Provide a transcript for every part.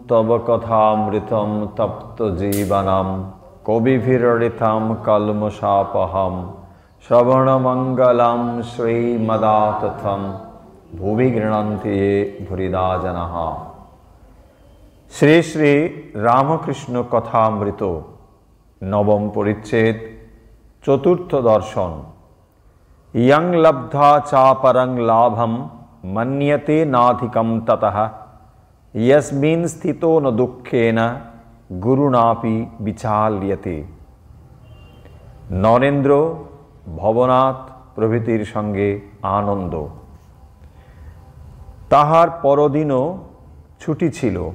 तव कथामृतं तप्तजीवनं कविभिरृतं कल्मषापहं श्रवणमङ्गलं श्रीमदाततं भुवि गृह्णन्ति ये भूरिदा जनाः। श्री श्री रामकृष्ण कथामृत नवम परिच्छेद चतुर्थ दर्शन। यं लब्धा चा परं लाभं मन्यते नाधिकं ततः यस्मिन् स्थितो न दुःखेन गुरुणापि विचाल्यते। नरेंद्र भवनाथ प्रभृतिर संगे आनंद। ताहार परदिनও छुटी छिलो।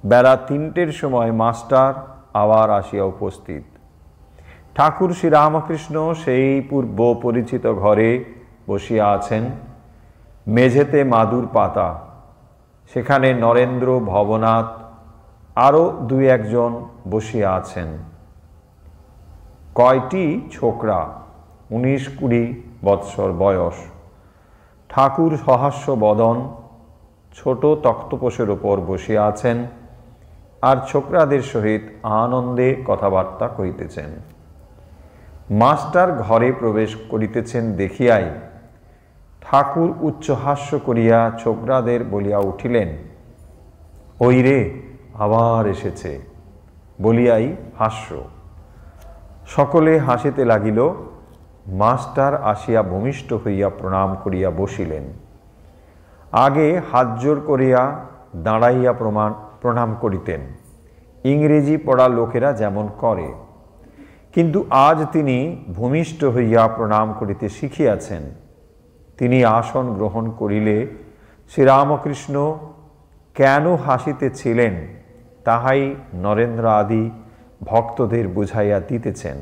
बेला 3टेर समय मास्टार आबार आसिया उपस्थित। ठाकुर श्री रामकृष्ण सेई पूर्व परिचित घरे बसिया आছেন। मेझेते मादुर पाता। सेखाने नरेंद्र भवनाथ आरो 2-1 जन बसिया आছেন। कयटी छोकरा 19-20 बत्सर बयस। ठाकुर सहास्य बदन छोट तख्तपोषेर ओपर बसिया आছেন और छोकरादेर सहित आनंदे कथाबार्ता करितेছেন। मास्टार घरे प्रवेश करितेছেন देखियाई ठाकुर उच्चहास्य करिया छोकरादेर बलिया उठिलेन, ओई रे आबार एसेছে बलियाई हास्य। सकले हासिते लागिल। मास्टार आसिया भूमिष्ठ हइया प्रणाम करिया बसिलेन। आगे हाथ जोर करिया दाड़ाइया प्रणाम करितेन इंग्रेजी पढ़ा लोकेरा जेमन करे, किन्तु आज तिनी भूमिष्ठ हइया प्रणाम करिते शिखियाছেন। तिनी आसन ग्रहण करिले श्रीरामकृष्ण केन हासितेছিলেন ताहाई नरेंद्र आदि भक्तদের बुझाइया दितेছেন।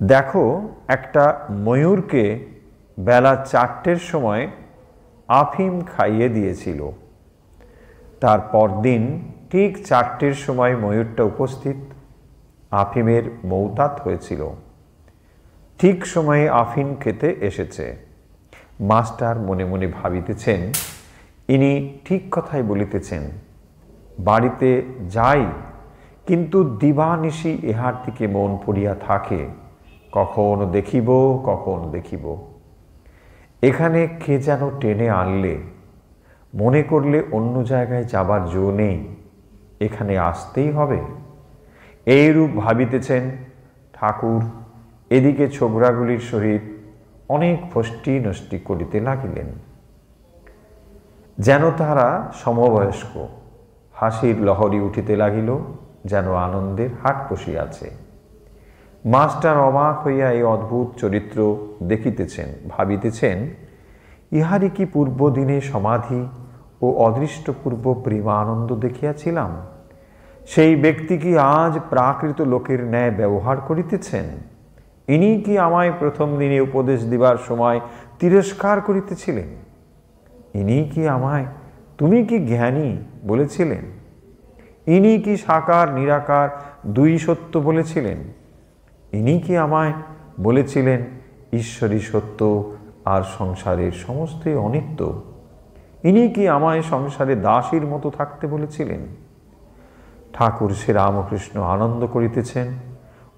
देखो एकटा मयूरके बेला 4टेर समय आफिम खाइए दिएছিল। तार परदिन ठीक 4टेर समय मयूरटा उपस्थित। आफिमेर मौतात हয়েছিল। ठीक समय आफिम खेते एसेছে। मास्टार मने मने भाबितेছেন इनी ठीक कथाई बलितेছেন। बाड़ीते जाई किन्तु दिवानिशी इहार दिके मन पड़िया थाके, कखनो देखिब कखनो देखिब। एखाने के जेन टेने आनले, मने करले अन्य जायगाय जाबार जो नेই, एखाने आसतेই হবে। এইরূপ ভাবিতেছেন ঠাকুর। এদিকে ছোকরাগুলির সহিত অনেক ফষ্টি নষ্টি করিতে লাগিলেন, যেন তারা সমবয়স্ক। হাসির লহরী উঠিতে লাগিল, যেন আনন্দের হাট বসিয়াছে। मास्टार अबाक हইয়া এই অদ্ভুত চরিত্র দেখিতেছেন, ভাবিতেছেন ইহারি কি পূর্বদিনে সমাধি ও অদৃষ্টপূর্ব প্রেমানন্দ দেখিয়াছিলাম। সেই ব্যক্তি কি আজ প্রাকৃত লোকের ন্যায় ব্যবহার করিতেছেন? ইনি কি আমায় প্রথম দিনে উপদেশ দিবার সময় তিরস্কার করিতেছিলেন? ইনি কি আমায় তুমি কি জ্ঞানী বলেছিলেন? ইনি কি সাকার নিরাকার দুই সত্য বলেছিলেন? ইনি কি আমায় বলেছিলেন ঈশ্বরই সত্য আর সংসারের সমস্তই অনিত্য? ইনি কি আমায় সংসারে দাসীর মতো থাকতে বলেছিলেন? ঠাকুর শ্রী রামকৃষ্ণ আনন্দ করিতেছেন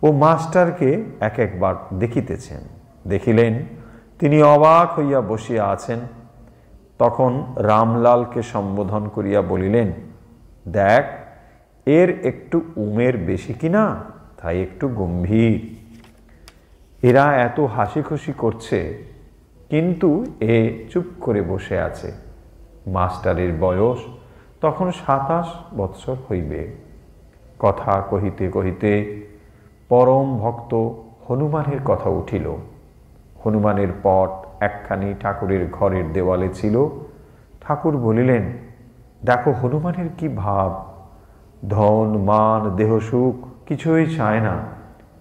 ও মাস্টারকে এক একবার দেখিতেছেন। দেখিলেন তিনি অবাক হইয়া বসিয়া আছেন। তখন রামলালকে সম্বোধন করিয়া বলিলেন, দেখ এর একটু উমের বেশি কিনা, তাই একটু গম্ভীর। এরা এত হাসি খুশি করছে, কিন্তু এ চুপ করে বসে আছে। মাস্টারের বয়স তখন 27 বৎসর হইবে। কথা কহিতে কহিতে পরম ভক্ত হনুমানের কথা উঠিল। হনুমানের পট একখানি ঠাকুরের ঘরের দেওয়ালে ছিল। ঠাকুর বলিলেন, দেখো হনুমানের কি ভাব। ধন মান দেহ সুখ কিছুই চায় না,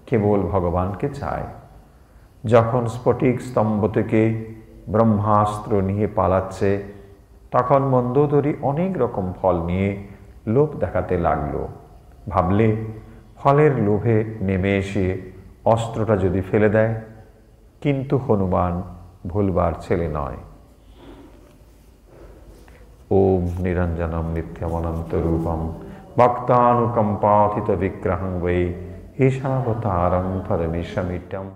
কেবল ভগবানকে চায়। যখন স্ফটিক স্তম্ভ থেকে ব্রহ্মাস্ত্র নিয়ে পালাচ্ছে, তখন মন্দোদরী অনেক রকম ফল নিয়ে লোভ দেখাতে লাগলো। ভাবলে ফলের লোভে নেমে এসে অস্ত্রটা যদি ফেলে দেয়, কিন্তু হনুমান ভুলবার ছেলে নয়। ও ওম নিরঞ্জনম নিত্যমনন্তরূপম ভক্তানুকম্পাথিত বিগ্রহং বৈ ঈশাবতারং পরমেশমিড্ডম।